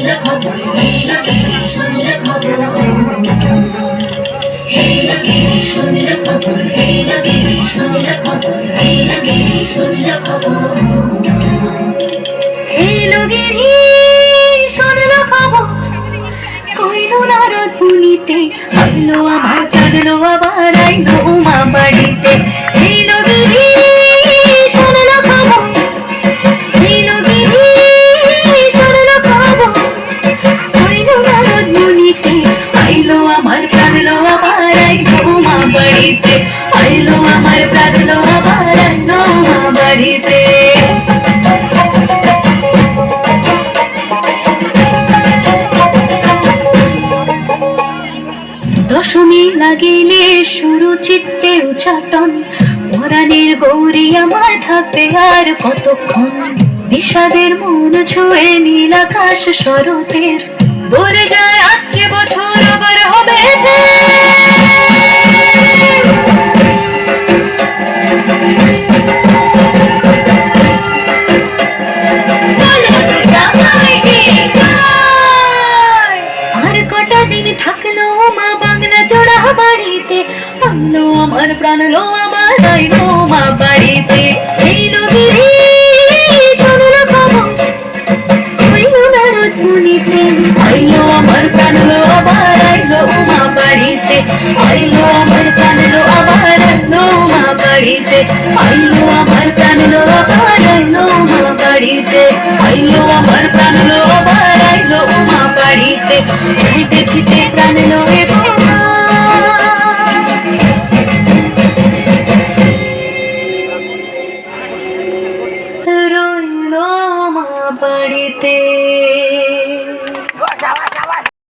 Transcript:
শুনলে খবর, এই লোকে শুনলে খবর, এই লোকে শুনলে খবর, এই লোকে শুনলে খবর, এই লোকে শুনলে খবর, এই লোকের শুনলে খবর। কইলো নারদ মুনিতে আইলো আমার কাঁদলো আবার আইলো উমা বাড়িতে। এই লোকের শুনলে খবর, এই লোকের শুনলে খবর। কইলো নারদ মুনিতে আইলো আমার কাঁদলো আবার আইলো উমা বাড়িতে। আইলো আমার কাঁদলো আবার আইলো উমা বাড়িতে। দশমী লাগিলে শুরু চিত্তে উচ্চাটন, পরাণের গৌরী আমার থাকবে আর কতক্ষণ। বিষাদের মন ছুঁয়ে নীল আকাশ শরতের, ভরে যায় আসছে বছর আবার হবে আর কটা দিন থাকলো মা বাংলা জোড়া বাড়িতে। আনলো আমার প্রাণলো আমার আইলো মা বাড়িতে। এই নদীরে শুনলো খবর, কইলো নারদ মুনিতে আইলো আমার প্রাণলো আবার আইলো মা বাড়িতে। আইলো আমার প্রাণলো আবার আইলো মা বাড়িতে। আইলো আমার প্রাণলো আবার আইলো মা বাড়িতে। আইলো আমার প্রাণলো আবার আইলো মা বাড়িতে। দেখিতে প্রাণলো রইলো মা বাড়িতে।